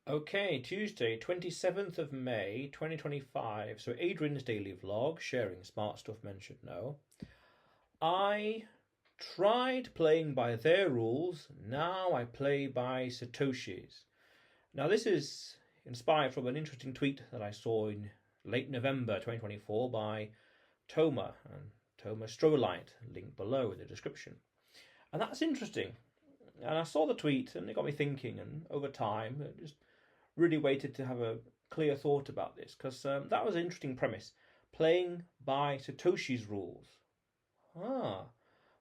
Okay, Tuesday, 27th of May, 2025. So, Adrian's daily vlog, sharing smart stuff men should know. I tried playing by their rules, now I play by Satoshi's. Now, this is inspired from an interesting tweet that I saw in late November 2024 by Toma and Toma Strolight, link below in the description. And that's interesting. And I saw the tweet and it got me thinking, and over time, it just really waited to have a clear thought about this because that was an interesting premise. Playing by Satoshi's rules.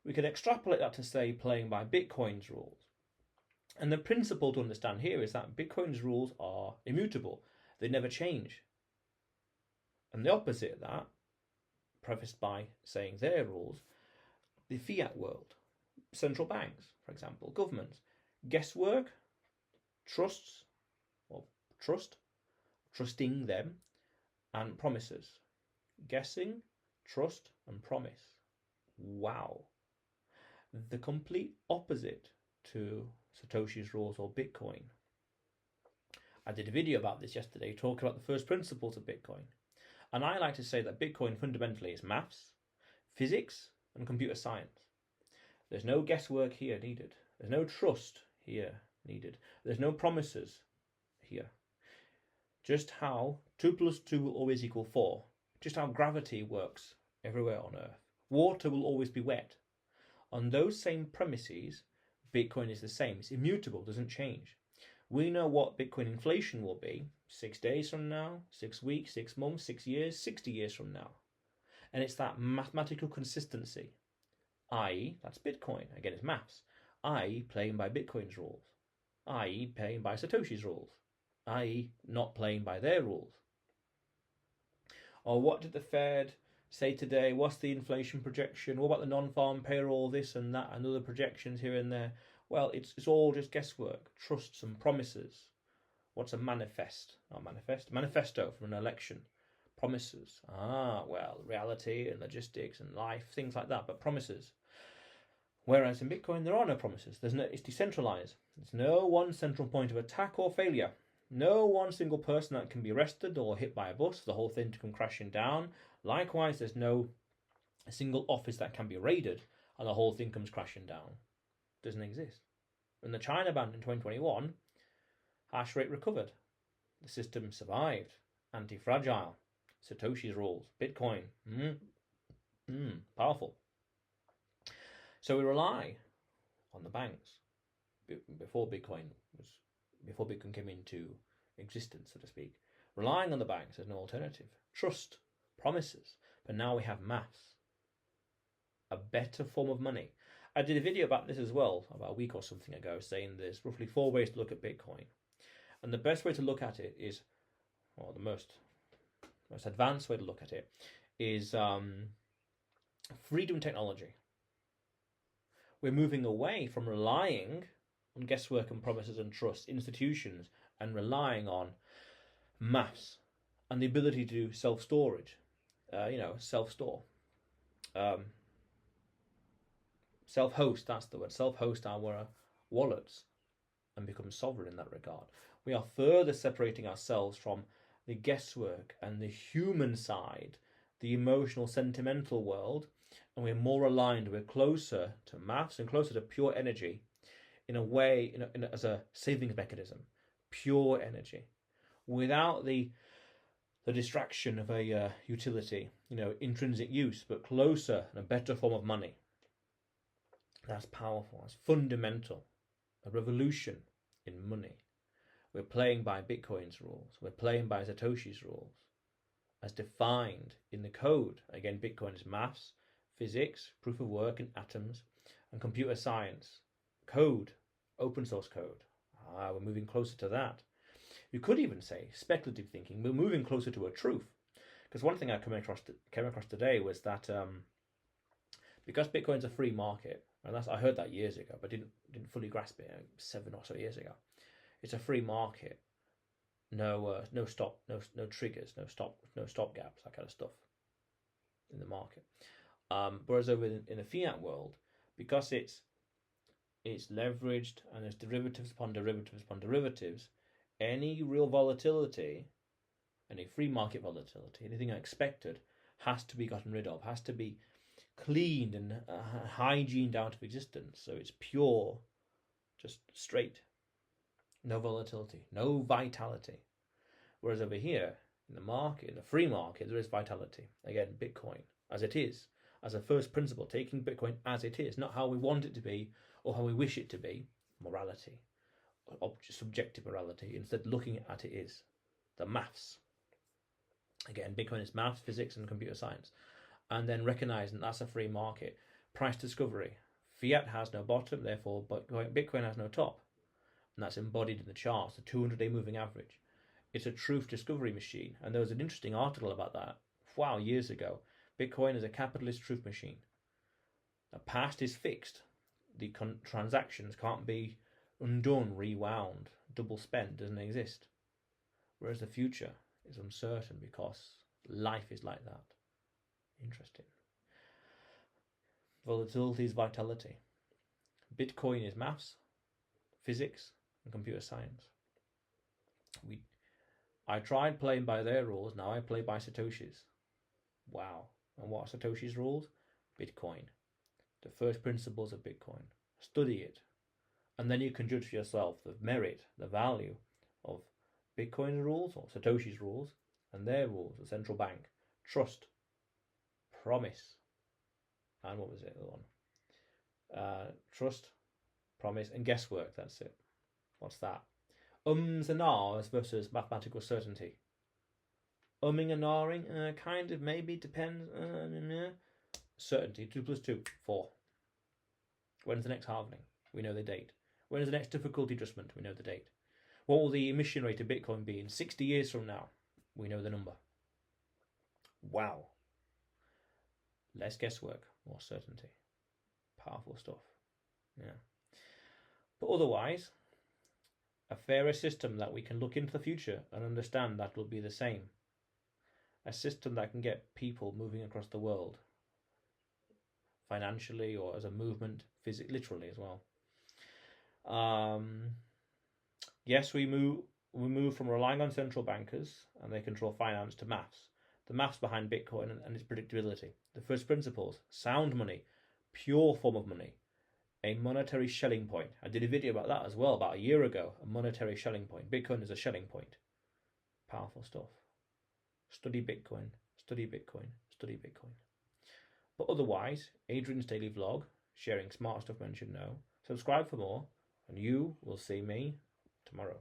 We could extrapolate that to say playing by Bitcoin's rules. And the principle to understand here is that Bitcoin's rules are immutable, they never change. And the opposite of that, prefaced by saying their rules, the fiat world, central banks, for example, governments, guesswork, trusts, or trusting them, and promises. Guessing, trust, and promise. Wow. The complete opposite to Satoshi's rules or Bitcoin. I did a video about this yesterday talking about the first principles of Bitcoin. And I like to say that Bitcoin fundamentally is maths, physics, and computer science. There's no guesswork here needed. There's no trust here needed. There's no promises here. Just how 2 plus 2 will always equal 4. Just how gravity works everywhere on Earth. Water will always be wet. On those same premises, Bitcoin is the same. It's immutable, doesn't change. We know what Bitcoin inflation will be 6 days from now, 6 weeks, 6 months, 6 years, 60 years from now. And it's that mathematical consistency, i.e., that's Bitcoin. Again, it's maths. i.e., playing by Bitcoin's rules. i.e., playing by Satoshi's rules. i.e., not playing by their rules. Or what did the Fed say today? What's the inflation projection? What about the non-farm payroll, this and that, and other projections here and there? Well, it's all just guesswork, trusts and promises. What's a manifest? Not manifest. Manifesto from an election. Promises. Well, reality and logistics and life, things like that, but promises. Whereas in Bitcoin, there are no promises. It's decentralized. There's no one central point of attack or failure. No one single person that can be arrested or hit by a bus for the whole thing to come crashing down. Likewise, there's no single office that can be raided and the whole thing comes crashing down. Doesn't exist. When the China banned in 2021, hash rate recovered. The system survived. Anti-fragile. Satoshi's rules. Bitcoin. Powerful. So we rely on the banks. Before Bitcoin came into existence, so to speak, relying on the banks as no alternative. Trust, promises, but now we have maths, a better form of money. I did a video about this as well, about a week or something ago, saying there's roughly 4 ways to look at Bitcoin. And the best way to look at it is, or the most advanced way to look at it, is freedom technology. We're moving away from relying on guesswork and promises and trust, institutions, and relying on maths and the ability to do self-storage, self-store. Self-host, that's the word, self-host our wallets and become sovereign in that regard. We are further separating ourselves from the guesswork and the human side, the emotional, sentimental world, and we're more aligned, we're closer to maths and closer to pure energy in a way, as a savings mechanism, pure energy, without the distraction of a utility, intrinsic use, but closer and a better form of money. That's powerful, that's fundamental, a revolution in money. We're playing by Bitcoin's rules, we're playing by Satoshi's rules, as defined in the code. Again, Bitcoin is maths, physics, proof of work in atoms, and computer science. Code, open source code. We're moving closer to that. You could even say speculative thinking. We're moving closer to a truth. Because one thing I came across today was that because Bitcoin's a free market, and I heard that years ago, but didn't fully grasp it 7 or so years ago. It's a free market. No triggers, no stop gaps, that kind of stuff in the market. Whereas over in the fiat world, because it's leveraged and there's derivatives upon derivatives upon derivatives, Any real volatility, any free market volatility, anything unexpected, has to be gotten rid of, has to be cleaned and hygiened out of existence. So it's pure, just straight, no volatility, no vitality. Whereas over here, in the market, in the free market, there is vitality. Again, Bitcoin, as it is, as a first principle, taking Bitcoin as it is, not how we want it to be or how we wish it to be, morality, subjective morality, instead looking at it is, the maths. Again, Bitcoin is maths, physics, and computer science. And then recognizing that's a free market. Price discovery. Fiat has no bottom, therefore Bitcoin has no top. And that's embodied in the charts, the 200-day moving average. It's a truth discovery machine. And there was an interesting article about that, wow, years ago. Bitcoin is a capitalist truth machine. The past is fixed. The transactions can't be undone, rewound. Double spend doesn't exist. Whereas the future is uncertain because life is like that. Interesting. Volatility is vitality. Bitcoin is maths, physics, and computer science. I tried playing by their rules, now I play by Satoshi's. Wow. And what are Satoshi's rules? Bitcoin. The first principles of Bitcoin. Study it. And then you can judge for yourself the merit, the value of Bitcoin's rules or Satoshi's rules and their rules, the central bank. Trust. Promise. And what was it, the one? Trust, promise, and guesswork. That's it. What's that? Ums and ahs versus mathematical certainty. Umming and ahhing, kind of, maybe, depends. Certainty, 2 plus 2, 4. When's the next halvening? We know the date. When is the next difficulty adjustment? We know the date. What will the emission rate of Bitcoin be in 60 years from now? We know the number. Wow. Less guesswork, more certainty. Powerful stuff. Yeah. But otherwise, a fairer system that we can look into the future and understand that will be the same. A system that can get people moving across the world, financially or as a movement, physically, literally as well. Yes, we move from relying on central bankers and they control finance to maths. The maths behind Bitcoin and its predictability. The first principles, sound money, pure form of money, a monetary Schelling point. I did a video about that as well about a year ago, a monetary Schelling point. Bitcoin is a Schelling point. Powerful stuff. Study Bitcoin, study Bitcoin, study Bitcoin. But otherwise, Adrian's daily vlog, sharing smart stuff men should know. Subscribe for more, and you will see me tomorrow.